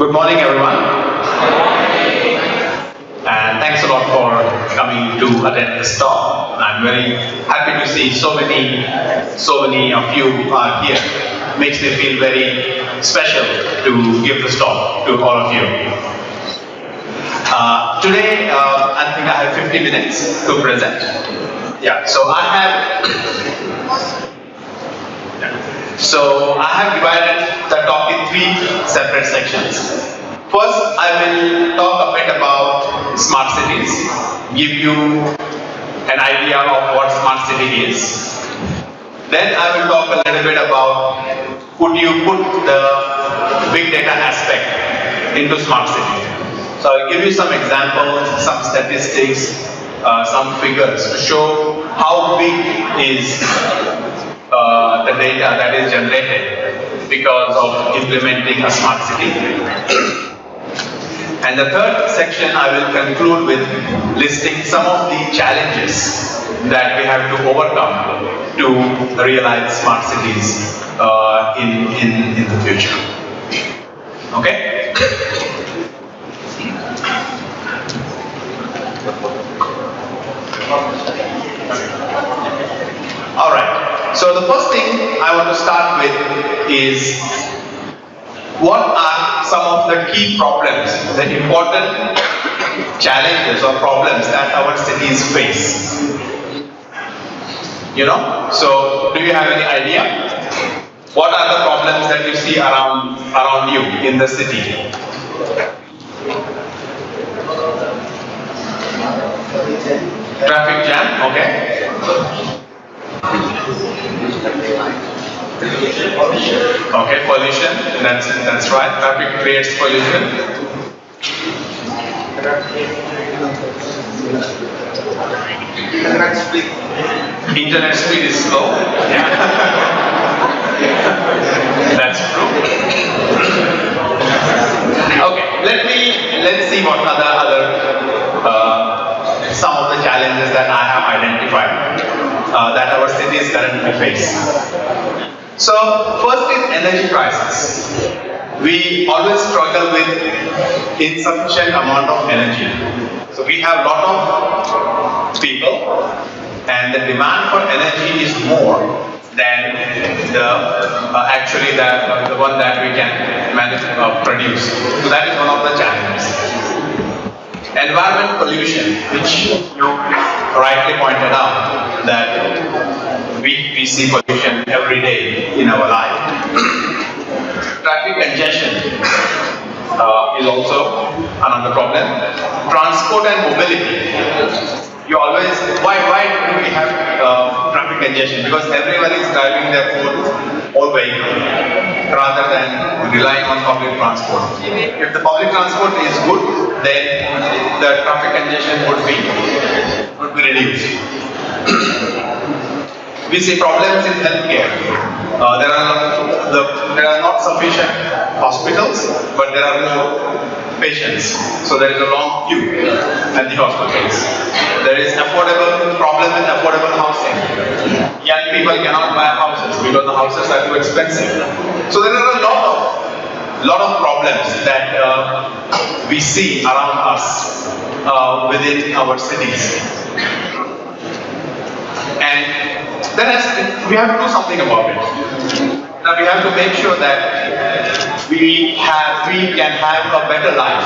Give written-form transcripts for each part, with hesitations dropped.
Good morning, everyone. And thanks a lot for coming to attend this talk. I'm very happy to see so many of you are here. Makes me feel very special to give this talk to all of you. Today, I think I have 50 minutes to present. Yeah, so I have divided the talk in 3 separate sections. First, I will talk a bit about smart cities, give you an idea of what smart city is. Then I will talk a little bit about could you put the big data aspect into smart city. So I'll give you some examples, some statistics, some figures to show how big is the data that is generated because of implementing a smart city. And the third section I will conclude with listing some of the challenges that we have to overcome to realize smart cities in the future. Okay? Alright, so the first thing I want to start with is what are some of the key problems, the important challenges or problems that our cities face? You know, so do you have any idea? What are the problems that you see around you in the city? Traffic jam, okay. Okay, pollution, that's right. Traffic creates pollution. Internet speed is slow. Yeah. That's true. Okay, let's see what other some of the challenges that I have identified that our cities currently face. So first is energy crisis. We always struggle with insufficient amount of energy. So we have a lot of people and the demand for energy is more than the one that we can produce. So that is one of the challenges. Environment pollution, which you rightly pointed out, that we see pollution every day in our life. Traffic congestion is also another problem. Transport and mobility. You always, why do we have traffic congestion? Because everyone is driving their own vehicle rather than relying on public transport. If the public transport is good, then the traffic congestion would be reduced. We see problems in healthcare. There are not sufficient hospitals, but there are more patients. So there is a long queue at the hospitals. There is problem with affordable housing. Young people cannot buy houses because the houses are too expensive. So there are a lot of problems that we see around us within our cities. And we have to do something about it. Now we have to make sure that we can have a better life.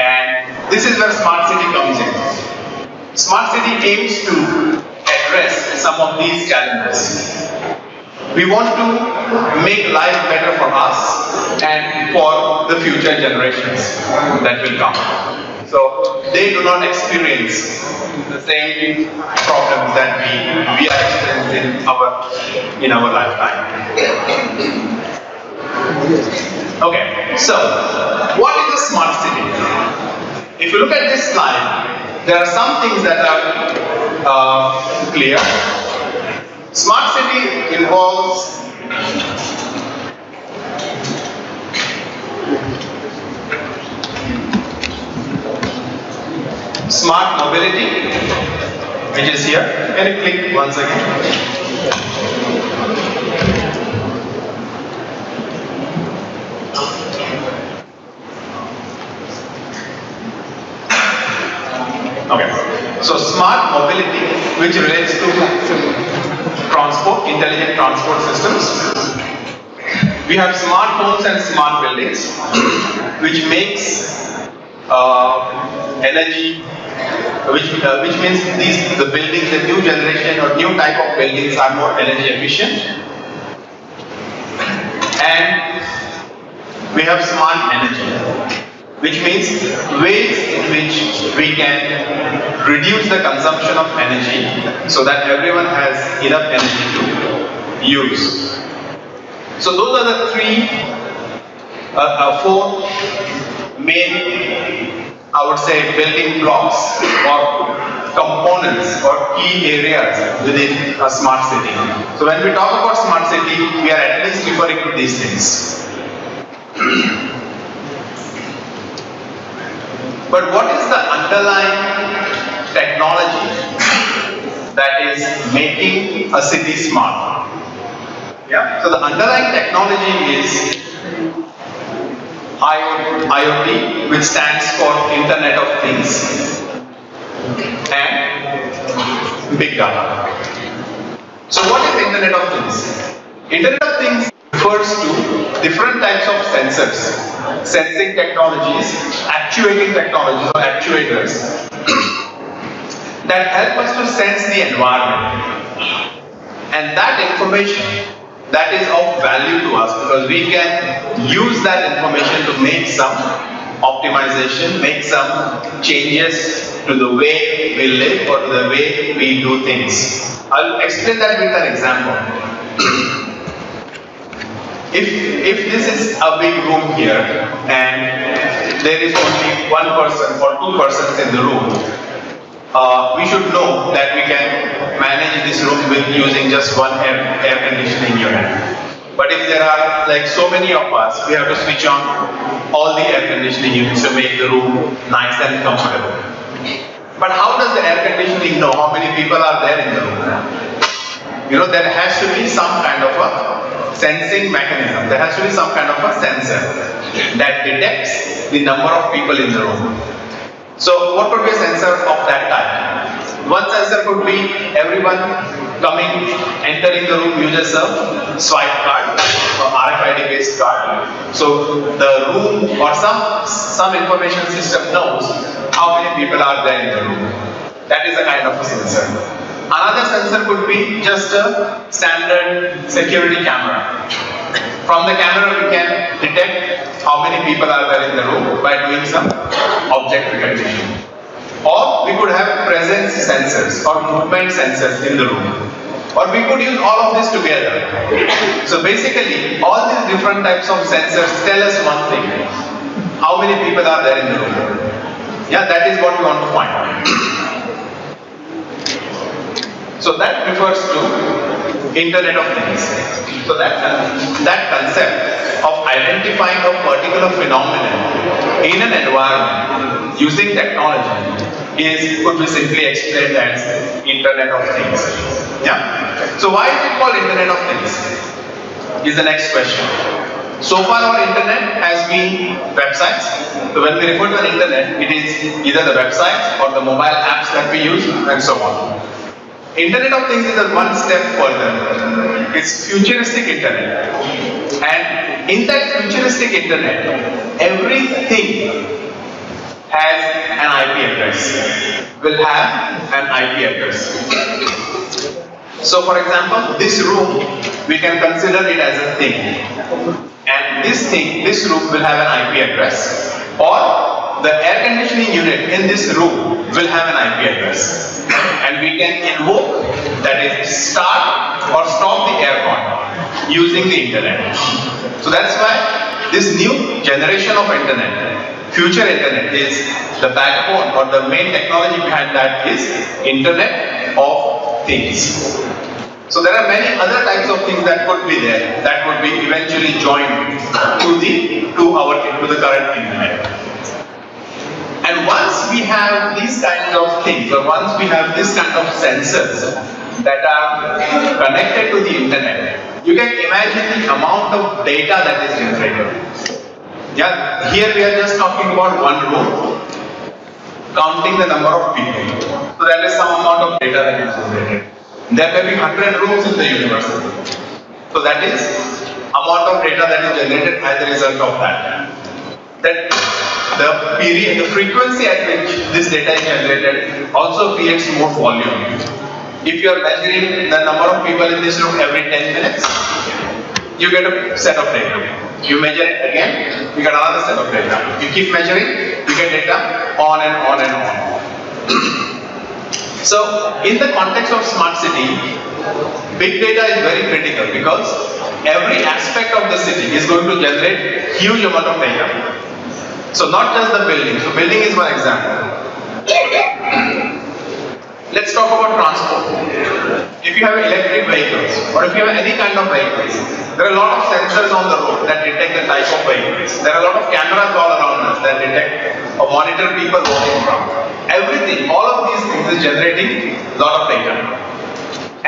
And this is where smart city comes in. Smart city aims to address some of these challenges. We want to make life better for us and for the future generations that will come. So they do not experience the same problems that we are experiencing in our lifetime. Okay, so what is a smart city? If you look at this slide, there are some things that are clear. Smart city involves smart mobility, which is here. Can you click once again? So smart mobility, which relates to transport, intelligent transport systems. We have smart homes and smart buildings, which makes energy, which means the buildings, the new generation or new type of buildings are more energy efficient. And we have smart energy, which means ways in which we can reduce the consumption of energy so that everyone has enough energy to use. So those are the four main, I would say, building blocks or components or key areas within a smart city. So when we talk about smart city, we are at least referring to these things. But what is the underlying technology that is making a city smart? Yeah. So the underlying technology is IoT, which stands for Internet of Things, and Big Data. So what is Internet of Things? Internet of Things refers to different types of sensors, sensing technologies, actuating technologies or actuators that help us to sense the environment. And that information that is of value to us because we can use that information to make some optimization, make some changes to the way we live or to the way we do things. I'll explain that with an example. If this is a big room here and there is only one person or two persons in the room, we should know that we can manage this room with using just one air conditioning unit. But if there are like so many of us, we have to switch on all the air conditioning units to make the room nice and comfortable. But how does the air conditioning know how many people are there in the room? You know, there has to be some kind of a sensing mechanism. There has to be some kind of a sensor that detects the number of people in the room. So what could be a sensor of that type? One sensor could be everyone entering the room uses a swipe card or RFID based card. So the room or some information system knows how many people are there in the room. That is a kind of a sensor. Another sensor could be just a standard security camera. From the camera we can detect how many people are there in the room by doing some object recognition. Or we could have presence sensors or movement sensors in the room. Or we could use all of this together. So basically all these different types of sensors tell us one thing. How many people are there in the room? Yeah, that is what we want to find out. So that refers to Internet of Things. So that concept of identifying a particular phenomenon in an environment using technology could be simply explained as Internet of Things. Yeah. So why is it called Internet of Things? Is the next question. So far our internet has been websites. So when we refer to an internet, it is either the websites or the mobile apps that we use and so on. Internet of Things is a one step further. It's futuristic internet. And in that futuristic internet, everything has an IP address. Will have an IP address. So for example, this room, we can consider it as a thing. And this room will have an IP address. Or the air conditioning unit in this room will have an IP address. And we can invoke, that is start or stop the aircon using the internet. So that's why this new generation of internet, future internet, is the backbone or the main technology behind that is Internet of Things. So there are many other types of things that could be there, that would be eventually joined to the current internet. And once we have these kinds of things, or once we have this kind of sensors that are connected to the internet, you can imagine the amount of data that is generated. Yeah, here we are just talking about one room, counting the number of people. So there of data that is generated. There may be 100 rooms in the university. So that is amount of data that is generated as a result of that. That the period, the frequency at which this data is generated also creates more volume. If you are measuring the number of people in this room every 10 minutes, you get a set of data. You measure it again, you get another set of data. You keep measuring, you get data on and on and on. So, in the context of smart city, big data is very critical because every aspect of the city is going to generate huge amount of data. So, not just the building. So, building is one example. Let's talk about transport. If you have electric vehicles or if you have any kind of vehicles, there are a lot of sensors on the road that detect the type of vehicles. There are a lot of cameras all around us that detect or monitor people walking around. Everything, all of these things is generating a lot of data.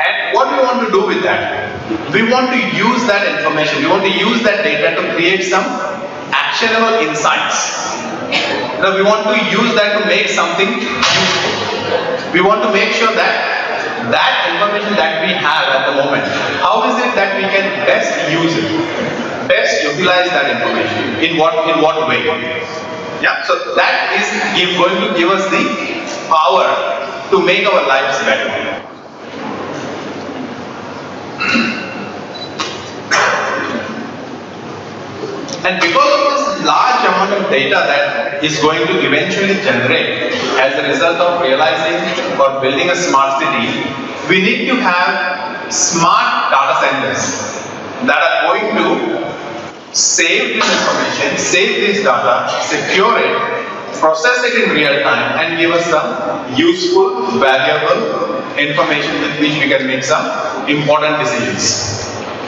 And what we want to do with that? We want to use that information, we want to use that data to create some actionable insights. Now we want to use that to make something useful. We want to make sure that that information that we have at the moment, how is it that we can best use it, best utilize that information, in what way? Yeah, so that is going to give us the power to make our lives better. And because of this large amount of data that is going to eventually generate as a result of realizing or building a smart city, we need to have smart data centers that are going to save this information, save this data, secure it, process it in real time, and give us some useful, valuable information with which we can make some important decisions.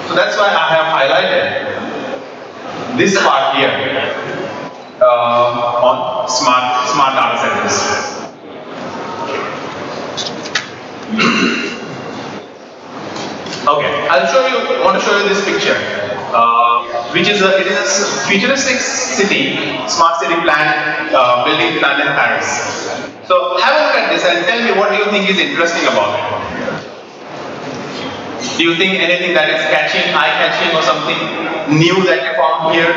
So that's why I have highlighted this part here on smart data centers. Okay, want to show you this picture, which is it is a futuristic city, smart city plan, building plan in Paris. So have a look at this and tell me what do you think is interesting about it. Do you think anything that is catching, eye-catching, or something new that you found here?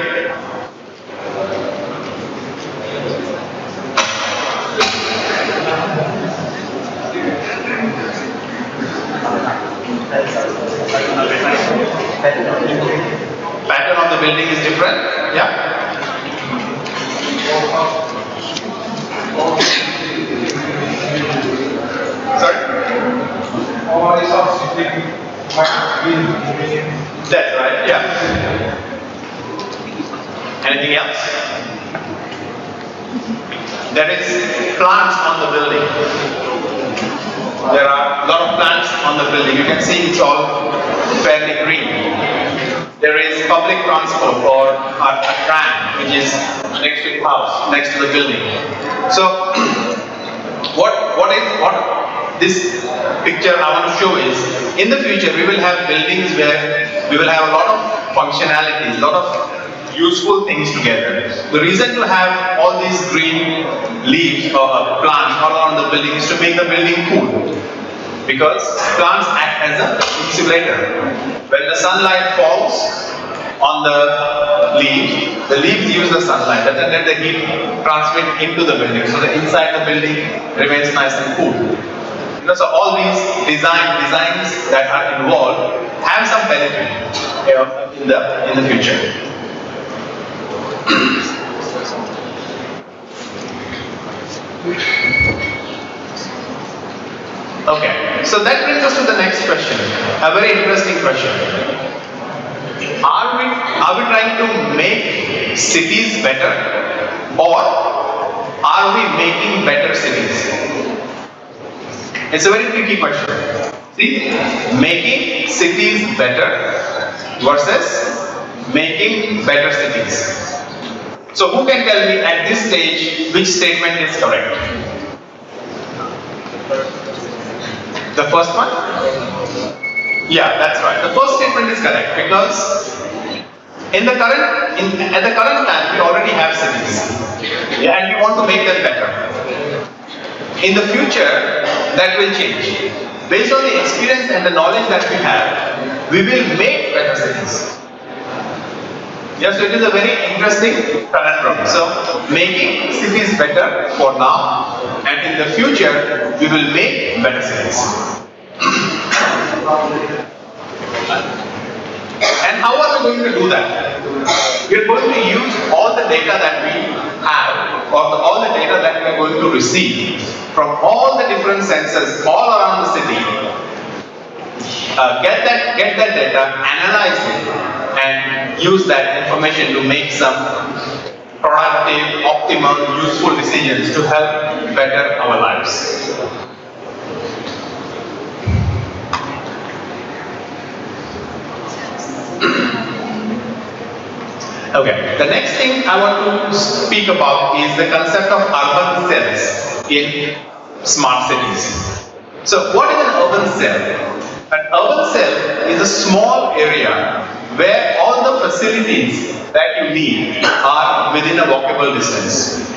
Pattern of the building is different? Yeah? Sorry? That's right, yeah. Anything else? There is plants on the building. There are a lot of plants on the building. You can see it's all fairly green. There is public transport or a tram which is next to the house, next to the building. So what this picture I want to show is, in the future we will have buildings where we will have a lot of functionalities, a lot of useful things together. The reason to have all these green leaves or plants all around the building is to make the building cool. Because plants act as an insulator. When the sunlight falls on the leaves use the sunlight, doesn't let the heat transmit into the building. So the inside the building remains nice and cool. So all these designs that are involved have some benefit in the future. Okay, so that brings us to the next question, a very interesting question. Are we trying to make cities better, or are we making better cities? It's a very tricky question. See, making cities better versus making better cities. So who can tell me at this stage which statement is correct? The first one? Yeah, that's right. The first statement is correct because at the current time we already have cities, and we want to make them better. In the future, that will change. Based on the experience and the knowledge that we have, we will make better cities. Yes, so it is a very interesting conundrum. So, making cities better for now, and in the future, we will make better cities. And how are we going to do that? We are going to use all the data that we have, or all the data that we are going to receive from all the different sensors all around the city. Get that data, analyze it, and use that information to make some productive, optimal, useful decisions to help better our lives. Okay, the next thing I want to speak about is the concept of urban cells in smart cities. So what is an urban cell? An urban cell is a small area where all the facilities that you need are within a walkable distance.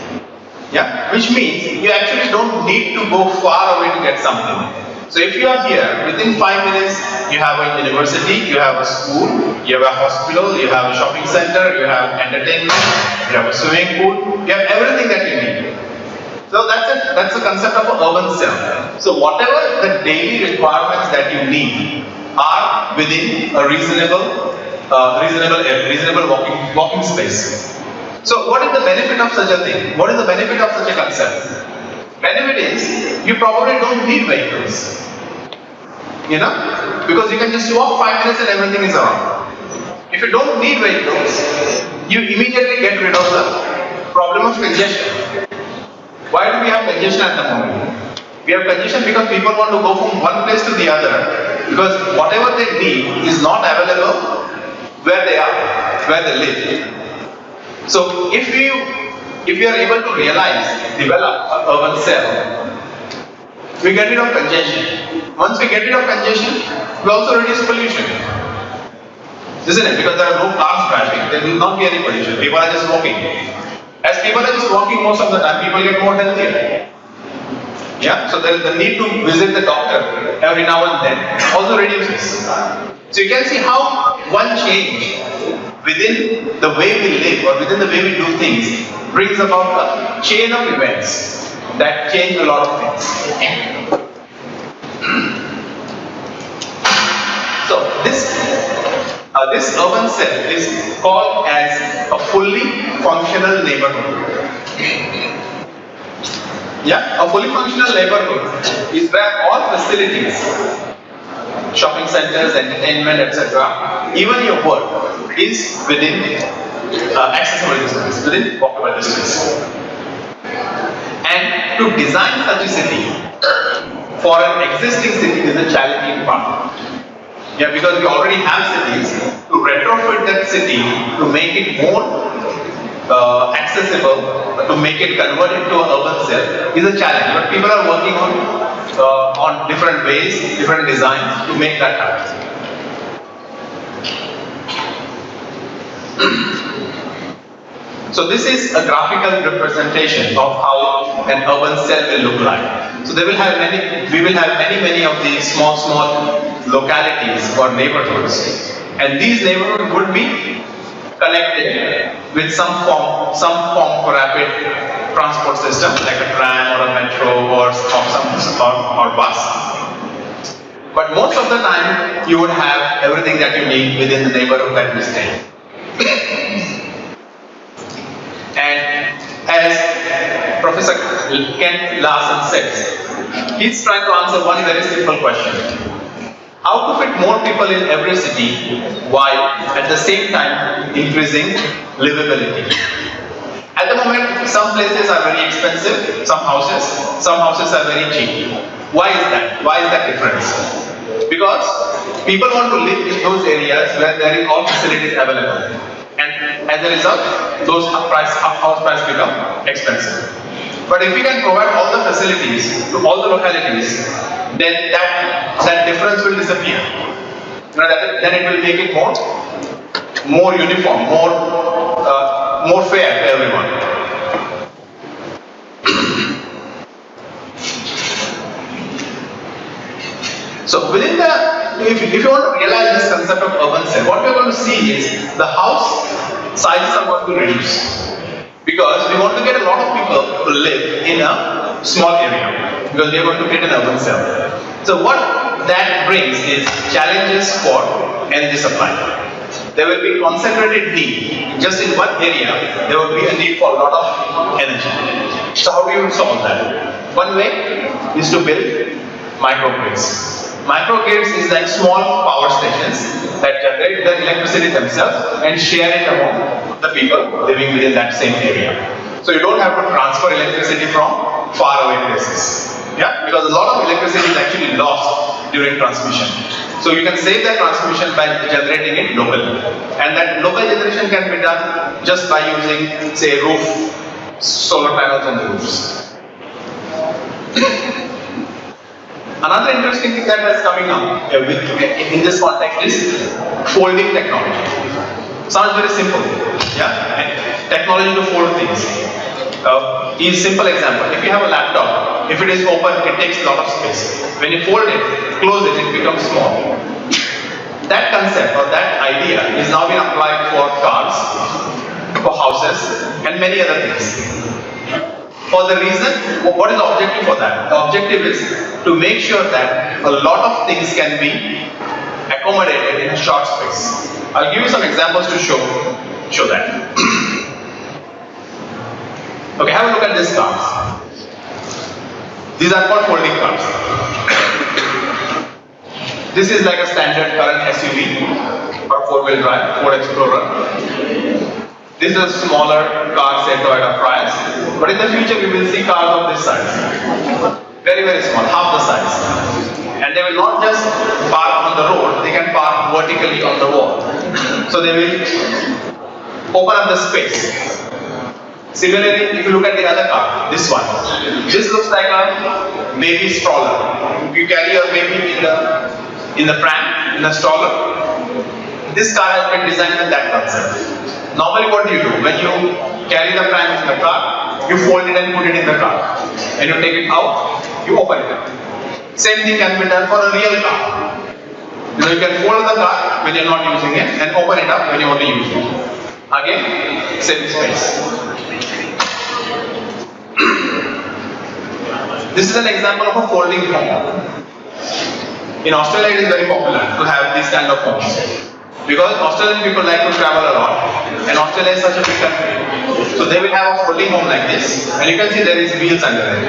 Yeah, which means you actually don't need to go far away to get something. So if you are here, within 5 minutes, you have a university, you have a school, you have a hospital, you have a shopping center, you have entertainment, you have a swimming pool, you have everything that you need. So that's the concept of an urban cell. So whatever the daily requirements that you need are within a reasonable walking space. So what is the benefit of such a thing? What is the benefit of such a concept? Benefit is, you probably don't need vehicles. Because you can just walk 5 minutes and everything is around. If you don't need vehicles, you immediately get rid of the problem of congestion. Why do we have congestion at the moment? We have congestion because people want to go from one place to the other, because whatever they need is not available where they are, where they live. So if you are able to develop an urban cell, we get rid of congestion. Once we get rid of congestion, we also reduce pollution. Isn't it? Because there are no cars driving, there will not be any pollution. People are just walking. As people are just walking most of the time, people get more healthier. Yeah? So the need to visit the doctor every now and then also reduces. So you can see how one change within the way we live or within the way we do things brings about a chain of events that change a lot of things. So this urban cell is called as a fully functional neighborhood. Yeah, a fully functional neighborhood is where all facilities, shopping centers, entertainment, etc., even your work is within accessible distance, within walkable distance. And to design such a city for an existing city is a challenging part. Yeah, because we already have cities. To retrofit that city, to make it more accessible, to make it convert into an urban cell is a challenge. But people are working on different ways, different designs to make that happen. So this is a graphical representation of how an urban cell will look like. So we will have many of these small localities or neighborhoods, and these neighborhoods would be connected with some form of rapid transport system like a tram or a metro or bus. But most of the time, you would have everything that you need within the neighborhood that you stay. And as Professor Kent Larson says, he's trying to answer one very simple question. How to fit more people in every city while at the same time increasing livability? At the moment, some places are very expensive, some houses are very cheap. Why is that? Why is that difference? Because people want to live in those areas where there is all facilities available. And as a result, those house prices become expensive. But if we can provide all the facilities to all the localities, then that difference will disappear. Then it will make it more uniform, more fair to everyone. So within the, if you want to realize this concept of urban cell, what we're going to see is the house sizes are going to reduce. Because we want to get a lot of people to live in a small area. Because we are going to get an urban cell. So what that brings is challenges for energy supply. There will be concentrated need. Just in one area, there will be a need for a lot of energy. So how do you solve that? One way is to build microgrids. Microgrids is like small power stations that generate the electricity themselves and share it among the people living within that same area. So you don't have to transfer electricity from far away places. Yeah, because a lot of electricity is actually lost during transmission. So you can save that transmission by generating it locally. And that local generation can be done just by using, say, solar panels on the roofs. Another interesting thing that is coming up in this context is folding technology. Sounds very simple, yeah? And technology to fold things. Is simple example. If you have a laptop, if it is open, it takes a lot of space. When you fold it, close it, it becomes small. That concept or that idea is now being applied for cars, for houses, and many other things. For the reason, what is the objective for that? The objective is to make sure that a lot of things can be accommodated in a short space. I'll give you some examples to show that. Okay, have a look at these cars. These are called folding cars. This is like a standard current SUV or four-wheel drive, Ford Explorer. This is a smaller car, say Toyota Prius, but in the future we will see cars of this size. Very, very small, half the size. And they will not just park on the road, they can park vertically on the wall. So they will open up the space. Similarly, if you look at the other car, this one. This looks like a baby stroller. You carry your baby in the pram, in a stroller. This car has been designed with that concept. Normally what do? When you carry the pram in the car, you fold it and put it in the car. When you take it out, you open it up. Same thing can be done for a real car. You can fold the car when you're not using it and open it up when you want to use it. Again, same space. This is an example of a folding home. In Australia it is very popular to have these kind of homes. Because Australian people like to travel a lot, and Australia is such a big country. So they will have a folding home like this, and you can see there is wheels under it.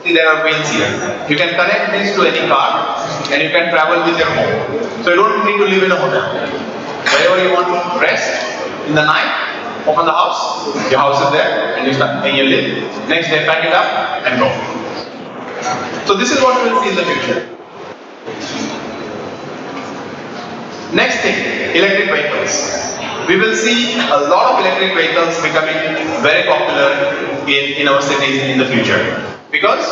See, there are wheels here. You can connect this to any car, and you can travel with your home. So you don't need to live in a hotel. Wherever you want to rest in the night, open the house, your house is there, and you live. Next day, pack it up and go. So this is what we will see in the future. Next thing, electric vehicles. We will see a lot of electric vehicles becoming very popular in our cities in the future. Because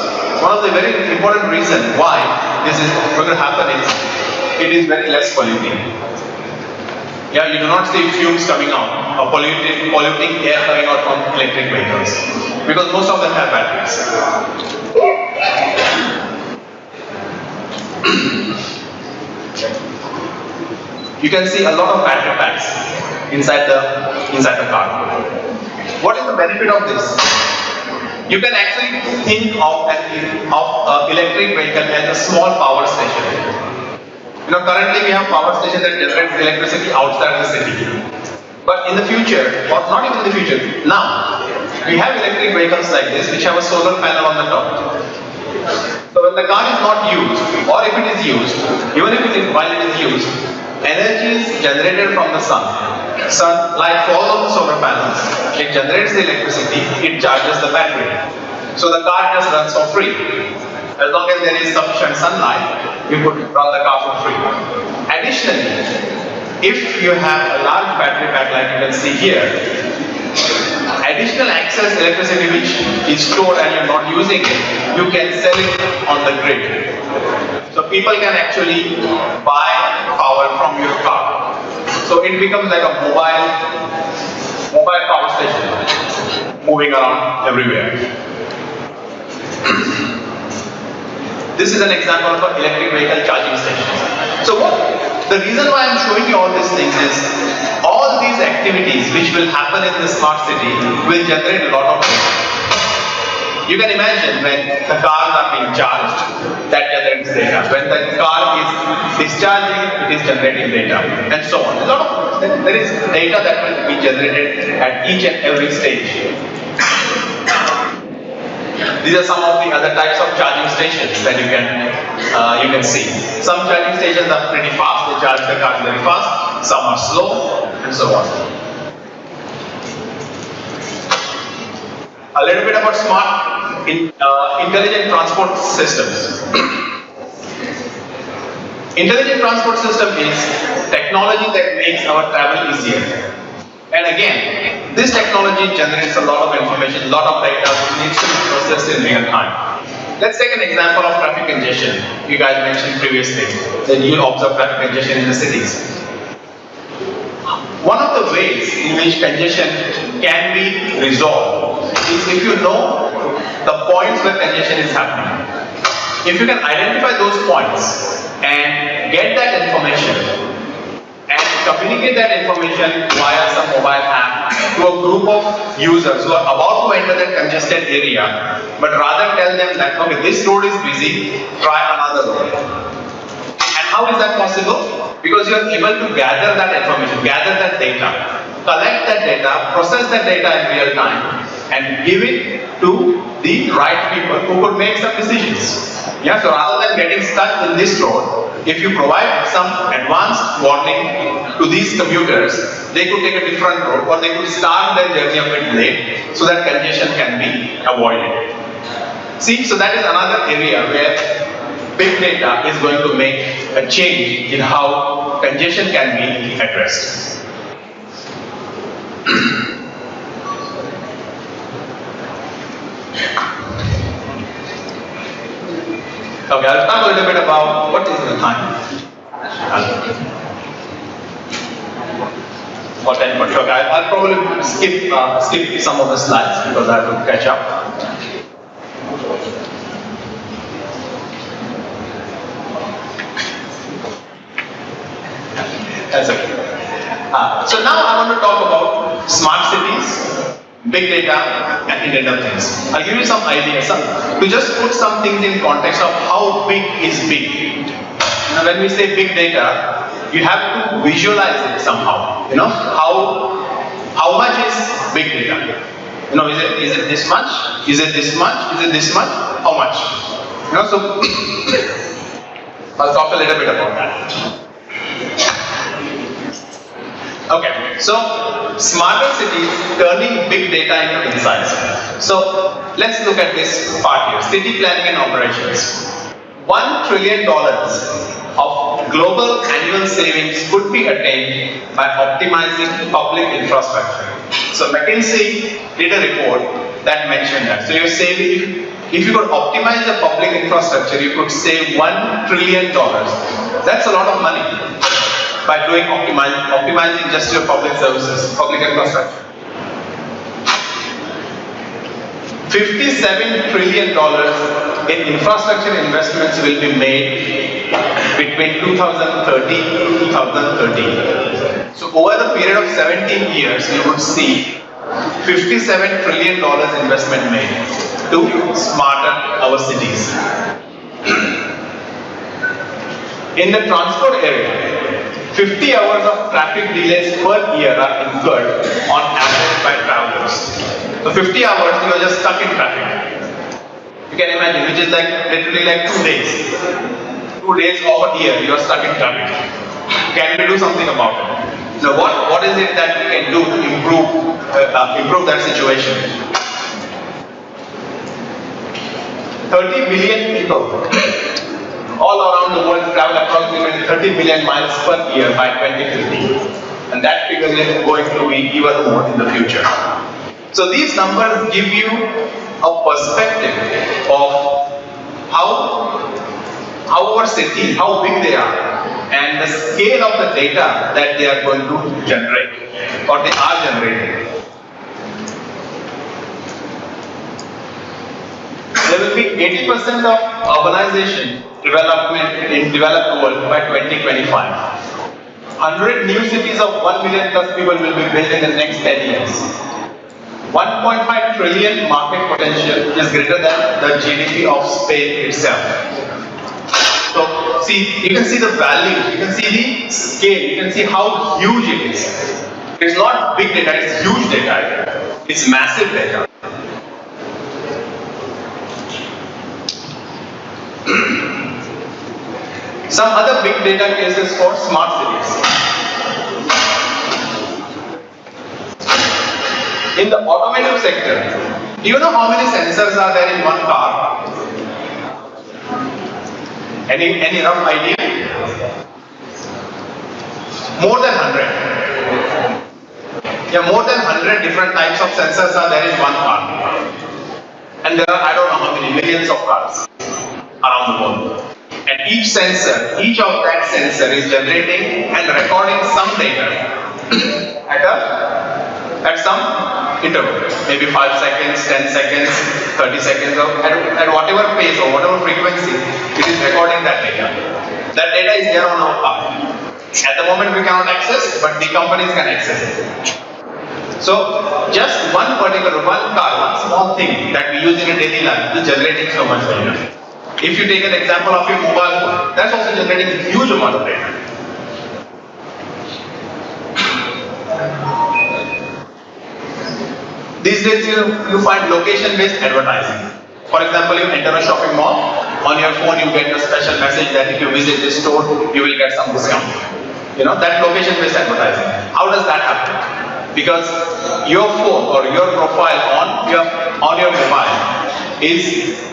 one of the very important reasons why this is going to happen is it is very less polluting. Yeah, you do not see fumes coming out or polluting air coming out from electric vehicles because most of them have batteries. You can see a lot of battery packs inside the car. What is the benefit of this? You can actually think of an electric vehicle as a small power station. Currently we have power station that generates electricity outside the city. But in the future, or not even in the future, now, we have electric vehicles like this which have a solar panel on the top. So when the car is not used, or if it is used, even if while it is used, energy is generated from the sun. Sunlight falls on the solar panels, it generates the electricity, it charges the battery. So the car just runs for free. As long as there is sufficient sunlight, you could run the car for free. Additionally, if you have a large battery pack like you can see here, additional excess electricity which is stored and you're not using it, you can sell it on the grid. So people can actually buy power from your car. So it becomes like a mobile power station moving around everywhere. This is an example of an electric vehicle charging station. So the reason why I'm showing you all these things is all these activities which will happen in the smart city will generate a lot of data. You can imagine when the cars are being charged, that generates data. When the car is discharging, it is generating data, and so on. There is data that will be generated at each and every stage. These are some of the other types of charging stations that you can see. Some charging stations are pretty fast; they charge the cars very fast. Some are slow, and so on. A little bit about smart intelligent transport systems. Intelligent transport system is technology that makes our travel easier. And again, this technology generates a lot of information, a lot of data which needs to be processed in real time. Let's take an example of traffic congestion. You guys mentioned previously that you observe traffic congestion in the cities. One of the ways in which congestion can be resolved is if you know the points where congestion is happening. If you can identify those points and get that information and communicate that information via some mobile app to a group of users who are about to enter that congested area, but rather tell them that, okay, this road is busy, try another road. And how is that possible? Because you are able to gather that information, gather that data, collect that data, process that data in real time, and give it to the right people who could make some decisions. Yeah, so rather than getting stuck in this road, if you provide some advanced warning to these commuters, they could take a different road or they could start their journey a bit late so that congestion can be avoided. See, so that is another area where big data is going to make a change in how congestion can be addressed. Okay, I'll talk a little bit about what is the time. What time? Okay, I'll probably skip some of the slides because I have to catch up. That's okay. So now I want to talk about smart cities, big data, and Internet of Things. I'll give you some ideas to just put some things in context of how big is big. Now, when we say big data, you have to visualize it somehow. You know how much is big data? You know, is it this much? Is it this much? Is it this much? How much? You know, so I'll talk a little bit about that. Okay, so smarter cities turning big data into insights. So let's look at this part here. City planning and operations. $1 trillion of global annual savings could be attained by optimizing public infrastructure. So McKinsey did a report that mentioned that. So you're saving, if you could optimize the public infrastructure, you could save $1 trillion. That's a lot of money by doing optimizing just your public services, public infrastructure. $57 trillion in infrastructure investments will be made between 2013 to 2030. So over the period of 17 years, you would see $57 trillion investment made to smarten our cities. In the transport area, 50 hours of traffic delays per year are incurred on average by travelers. So 50 hours you are just stuck in traffic. You can imagine, which is like literally like 2 days. 2 days of a year you are stuck in traffic. Can we do something about it? Now what is it that we can do to improve that situation? 30 billion people all around the world travel approximately 30 billion miles per year by 2050. And that figure is going to be even more in the future. So these numbers give you a perspective of how our cities, how big they are, and the scale of the data that they are going to generate, or they are generating. there will be 80% of urbanization development in developed world by 2025. 100 new cities of 1 million plus people will be built in the next 10 years. 1.5 trillion market potential is greater than the GDP of Spain itself. So, see, you can see the value, you can see the scale, you can see how huge it is. It's not big data, it's huge data. It's massive data. Some other big data cases for smart cities. In the automotive sector, do you know how many sensors are there in one car? Any rough idea? More than 100. Yeah, more than 100 different types of sensors are there in one car. And there are, I don't know how many, millions of cars around the world. And each sensor, each of that sensor is generating and recording some data at some interval, maybe 5 seconds, 10 seconds, 30 seconds, or at whatever pace or whatever frequency, it is recording that data. That data is there on our car. At the moment we cannot access, but the companies can access it. So, just one car, one small thing that we use in a daily life is generating so much data. If you take an example of your mobile phone, that's also generating a huge amount of data. These days you find location-based advertising. For example, you enter a shopping mall, on your phone you get a special message that if you visit this store, you will get some discount. You know, that location-based advertising. How does that happen? Because your phone or your profile on your mobile is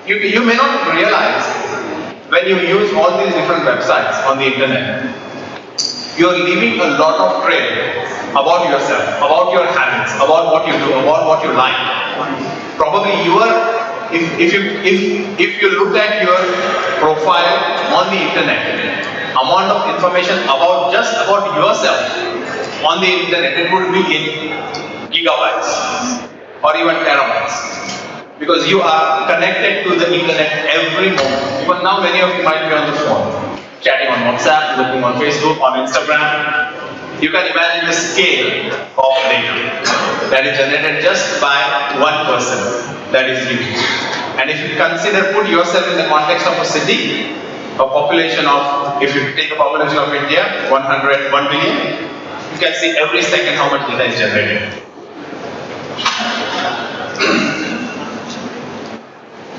you may not realize when you use all these different websites on the internet, you are leaving a lot of trail about yourself, about your habits, about what you do, about what you like. Probably if you look at your profile on the internet, amount of information about yourself on the internet, it would be in gigabytes or even terabytes. Because you are connected to the internet every moment. Even now, many of you might be on the phone, chatting on WhatsApp, looking on Facebook, on Instagram. You can imagine the scale of data that is generated just by one person, that is you. And if you put yourself in the context of a city, a population of, if you take a population of India, 1 billion, you can see every second how much data is generated.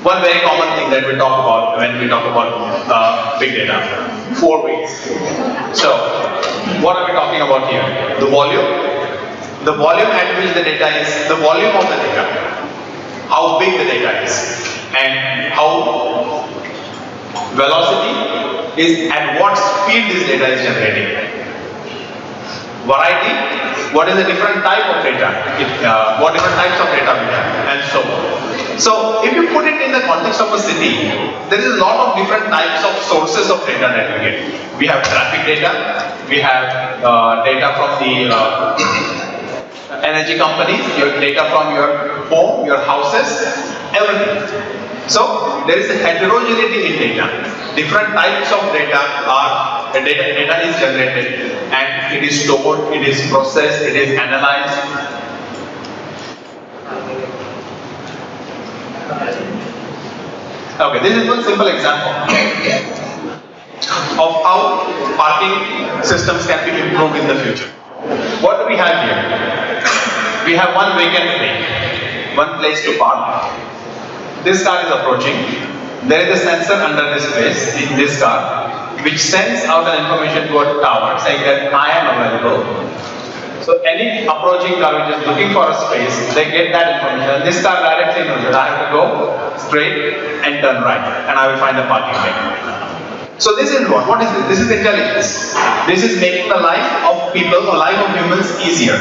One very common thing that we talk about when we talk about big data, 4 ways. So, what are we talking about here? The volume at which the data is, the volume of the data, how big the data is, and how velocity is, at what speed this data is generating. Variety, what is the different type of data, what different types of data we have, and so on. So, if you put it in the context of a city, there is a lot of different types of sources of data that we get. We have traffic data, we have data from the energy companies, your data from your home, your houses, everything. So, there is a heterogeneity in data. Different types of data is generated, and it is stored, it is processed, it is analyzed. Okay, this is one simple example of how parking systems can be improved in the future. What do we have here? We have one vacant lane, one place to park. This car is approaching. There is a sensor under this place, in this car, which sends out an information to a tower saying that I am available. So any approaching car which is looking for a space, they get that information. And this car directly knows that I have to go straight and turn right, and I will find the parking lane. So this is what? What is this? This is intelligence. This is making the life of people, the life of humans easier.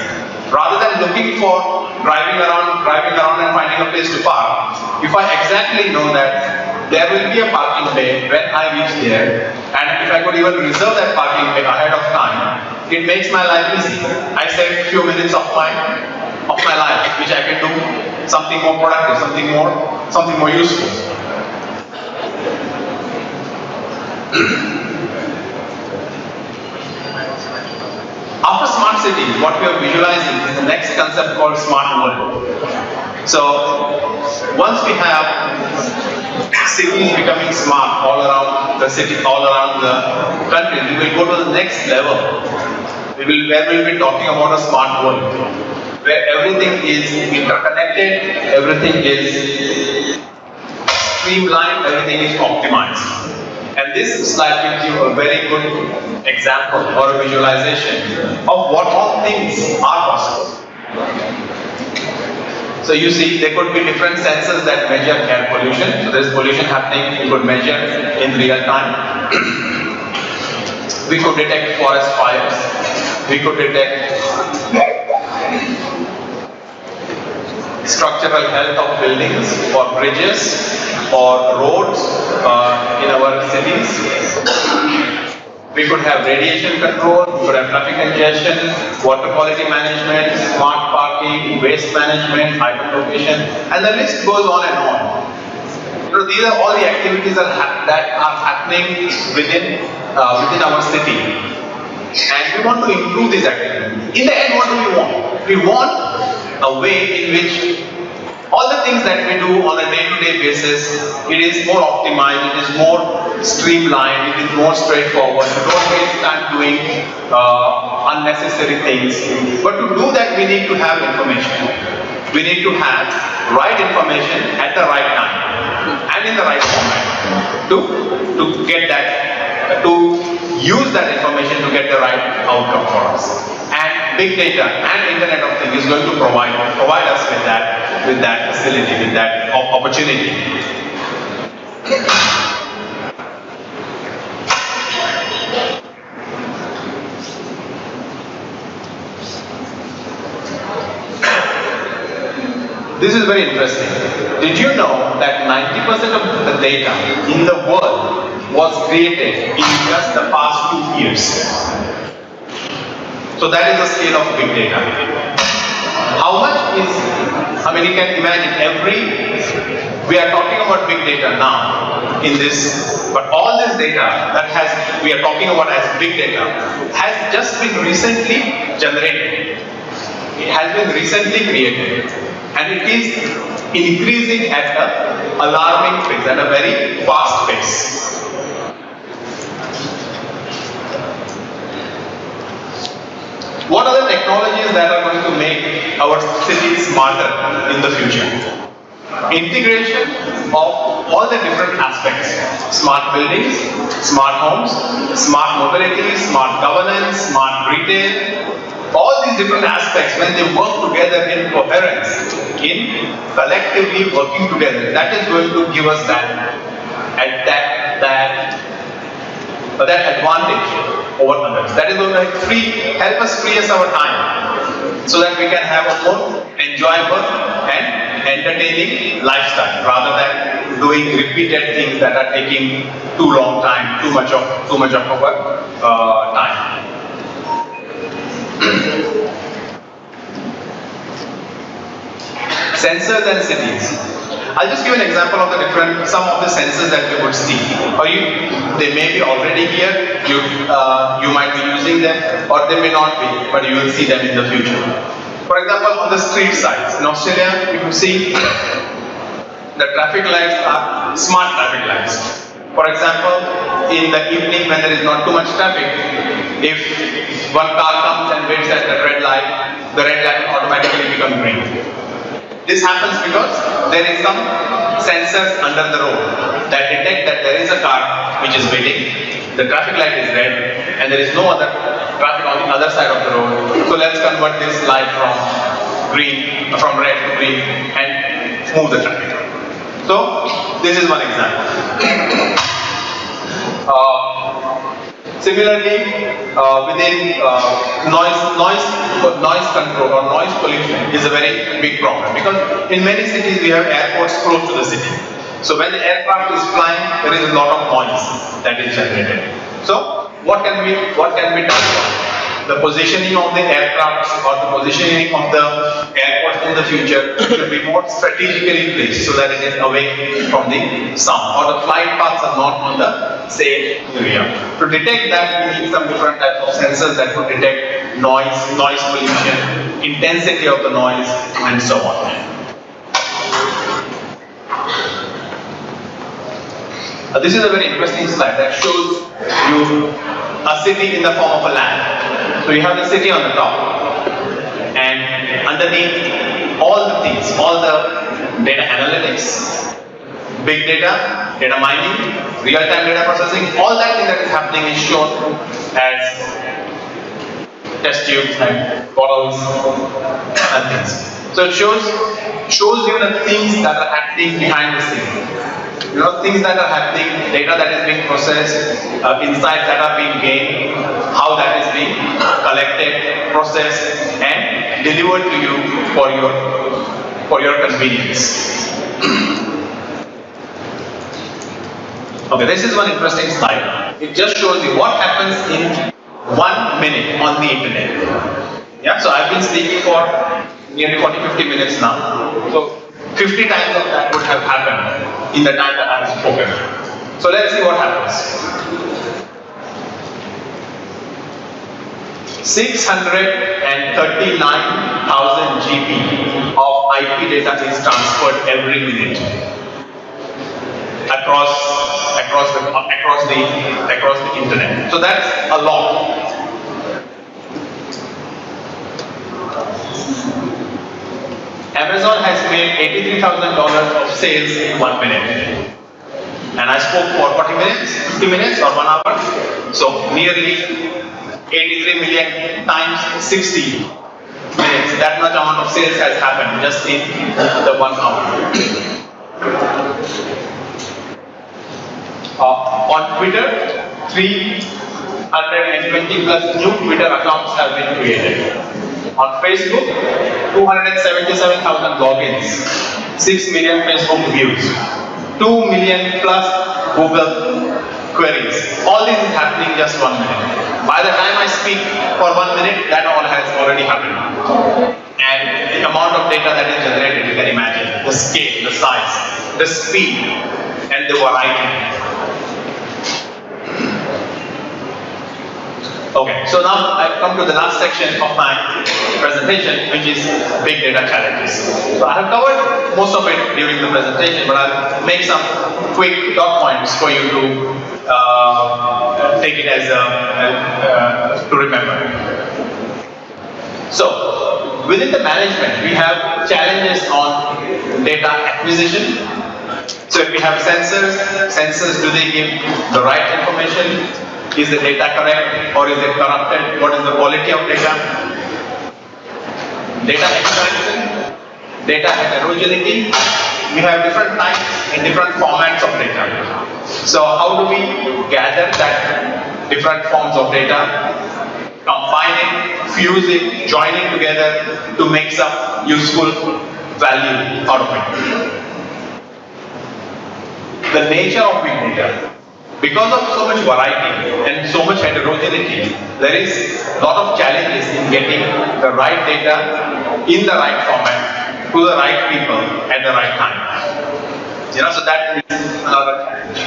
Rather than looking for driving around and finding a place to park, if I exactly know that there will be a parking bay when I reach there, and if I could even reserve that parking bay ahead of time, it makes my life easy. I save a few minutes of my life, which I can do something more productive, something more useful. After smart cities, what we are visualizing is the next concept called smart world. So, once we have cities becoming smart all around the city, all around the country, we will go to the next level. Where we'll be talking about a smart world, where everything is interconnected, everything is streamlined, everything is optimized. And this slide gives you a very good example or a visualization of what all things are possible. So you see, there could be different sensors that measure air pollution. So there's pollution happening, you could measure in real time. We could detect forest fires. We could detect structural health of buildings or bridges or roads in our cities. We could have radiation control, we could have traffic congestion, water quality management, smart parking, waste management, hyper location, and the list goes on and on. You know, these are all the activities that are happening within our city, and we want to improve these activities. In the end, what do we want? We want a way in which all the things that we do on a day-to-day basis, it is more optimized, it is more streamlined, it is more straightforward. You don't waste time doing unnecessary things. But to do that, we need to have information. We need to have right information at the right time and in the right format to get that, to use that information to get the right outcome for us. And big data and Internet of Things is going to provide us with that facility, with that opportunity. This is very interesting. Did you know that 90% of the data in the world was created in just the past 2 years? So that is the scale of big data. How much is, you can imagine we are talking about big data now in this, but all this data that we are talking about as big data has just been recently generated. It has been recently created, and it is increasing at an alarming pace, at a very fast pace. What are the technologies that are going to make our cities smarter in the future? Integration of all the different aspects: smart buildings, smart homes, smart mobility, smart governance, smart retail. All these different aspects, when they work together in coherence, in collectively working together, that is going to give us that advantage over others. That is going to help us free us our time, so that we can have a more enjoyable and entertaining lifestyle, rather than doing repeated things that are taking too long time, too much of our time. Sensors and cities. I'll just give an example of some of the sensors that you could see. They may be already here, you might be using them, or they may not be, but you will see them in the future. For example, on the street sides, in Australia, you can see the traffic lights are smart traffic lights. For example, in the evening when there is not too much traffic, if one car comes and waits at the red light will automatically become green. This happens because there is some sensors under the road that detect that there is a car which is waiting, the traffic light is red, and there is no other traffic on the other side of the road. So let's convert this light from red to green and move the traffic. So this is one example. Similarly, within noise control or noise pollution is a very big problem, because in many cities we have airports close to the city. So when the aircraft is flying, there is a lot of noise that is generated. So what can be done? the positioning of the aircrafts or the positioning of the airports in the future should be more strategically placed so that it is away from the sound, or the flight paths are not on the same area. To detect that, we need some different types of sensors that would detect noise pollution, intensity of the noise, and so on. This is a very interesting slide that shows you a city in the form of a land. So you have the city on the top, and underneath all the things, all the data analytics, big data, data mining, real-time data processing, all that thing that is happening is shown as test tubes and bottles and things. So it shows you the things that are happening behind the scene. You know, things that are happening, data that is being processed, insights that are being gained, how that is being collected, processed, and delivered to you for your convenience. Okay, this is one interesting slide. It just shows you what happens in 1 minute on the internet. Yeah, so I've been speaking for nearly 40-50 minutes now. So 50 times of that would have happened in the time that I have spoken. So let's see what happens. 639,000 GB of IP data is transferred every minute across the internet. So that's a lot. Amazon has made $83,000 of sales in 1 minute. And I spoke for 40 minutes, 50 minutes, or 1 hour. So nearly 83 million times 60 minutes. That much amount of sales has happened just in the 1 hour. On Twitter, 320 plus new Twitter accounts have been created. On Facebook, 277,000 logins, 6 million Facebook views, 2 million plus Google queries. All this is happening in just 1 minute. By the time I speak for 1 minute, that all has already happened. And the amount of data that is generated, you can imagine, the scale, the size, the speed, and the variety. Okay, so now I've come to the last section of my presentation, which is big data challenges. So I have covered most of it during the presentation, but I'll make some quick dot points for you to take it as to remember. So within the management, we have challenges on data acquisition. So if we have sensors, do they give the right information? Is the data correct or is it corrupted? What is the quality of data? Data extraction, data heterogeneity. We have different types and different formats of data. So how do we gather that different forms of data, combining, fusing, joining together to make some useful value out of it? The nature of big data. Because of so much variety and so much heterogeneity, there is a lot of challenges in getting the right data in the right format to the right people at the right time. You know, so that is another challenge.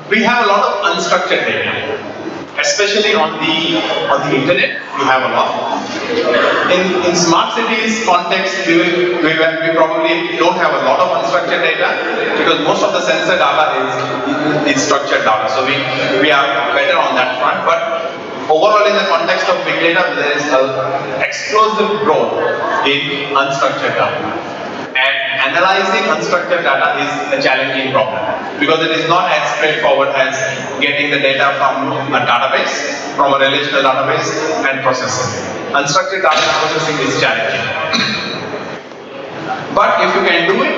We have a lot of unstructured data, especially on the internet. We have a lot. In smart cities context, we probably don't have a lot of unstructured data because most of the sensor data is structured data. So we are better on that front. But overall, in the context of big data, there is an explosive growth in unstructured data. And analyzing unstructured data is a challenging problem because it is not as straightforward as getting the data from a database, from a relational database, and processing. Unstructured data processing is challenging. But if you can do it,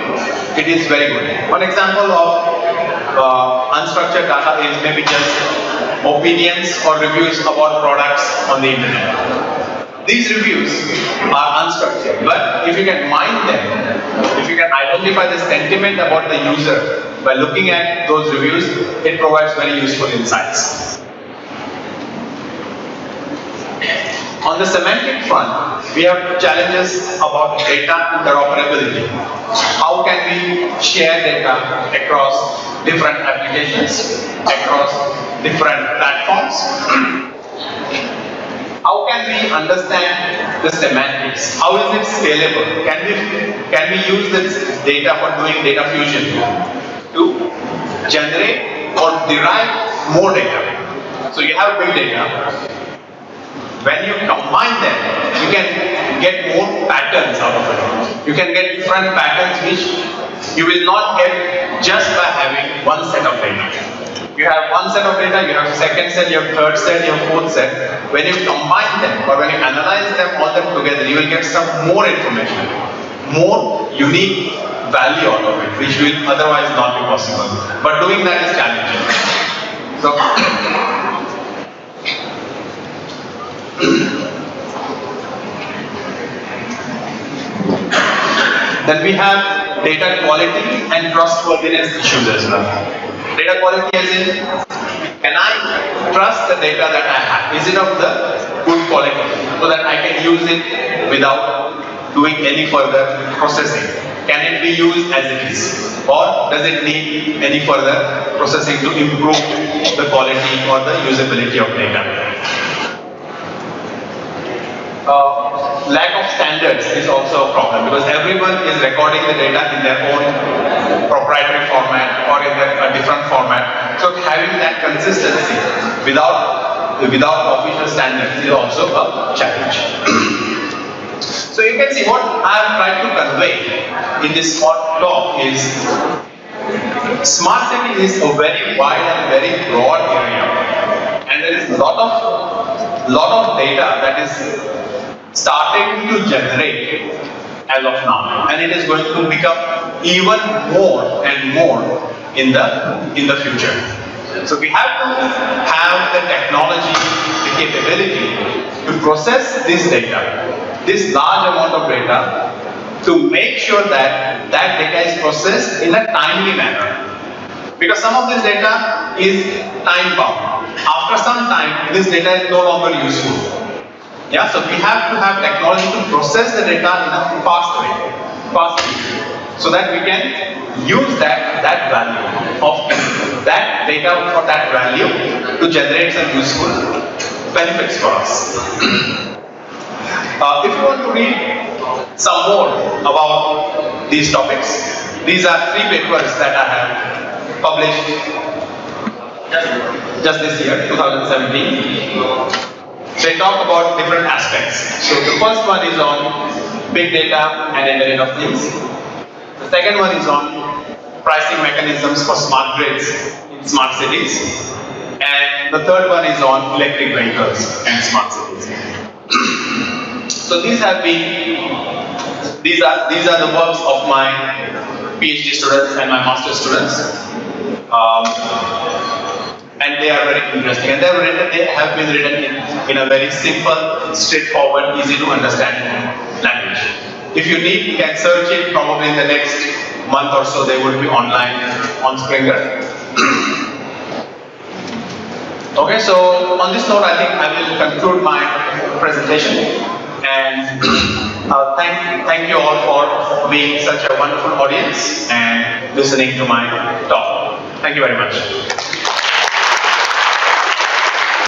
it is very good. One example of unstructured data is maybe just opinions or reviews about products on the internet. These reviews are unstructured, but if you can mine them, if you can identify the sentiment about the user by looking at those reviews, it provides very useful insights. On the semantic front, we have challenges about data interoperability. How can we share data across different applications, across different platforms? How can we understand the semantics? How is it scalable? Can we use this data for doing data fusion to generate or derive more data? So you have big data. When you combine them, you can get more patterns out of it. You can get different patterns which you will not get just by having one set of data. You have one set of data, you have second set, you have third set, you have fourth set. When you combine them or when you analyze them all them together, you will get some more information, more unique value out of it, which will otherwise not be possible. But doing that is challenging. So then we have data quality and trustworthiness issues as well. Data quality as in, can I trust the data that I have? Is it of the good quality so that I can use it without doing any further processing? Can it be used as it is? Or does it need any further processing to improve the quality or the usability of data? Lack of standards is also a problem because everyone is recording the data in their own proprietary format or in a different format. So having that consistency without official standards is also a challenge. So you can see what I am trying to convey in this short talk is smart city is a very wide and very broad area, and there is a lot of data that is starting to generate as of now, and it is going to become even more and more in the future. So we have to have the technology, the capability to process this data, this large amount of data, to make sure that that data is processed in a timely manner. Because some of this data is time bound. After some time, this data is no longer useful. Yeah, so we have to have technology to process the data in a fast way, so that we can use that value of that data for that value to generate some useful benefits for us. If you want to read some more about these topics, these are 3 papers that I have published just this year, 2017. They talk about different aspects. So the first one is on big data and Internet of Things. The second one is on pricing mechanisms for smart grids in smart cities. And the third one is on electric vehicles and smart cities. So these are the works of my PhD students and my master students. And they are very interesting, and they have been written in a very simple, straightforward, easy to understand language. If you need, you can search it. Probably in the next month or so they will be online on Springer. Okay, so on this note, I think I will conclude my presentation, and thank you all for being such a wonderful audience and listening to my talk. Thank you very much.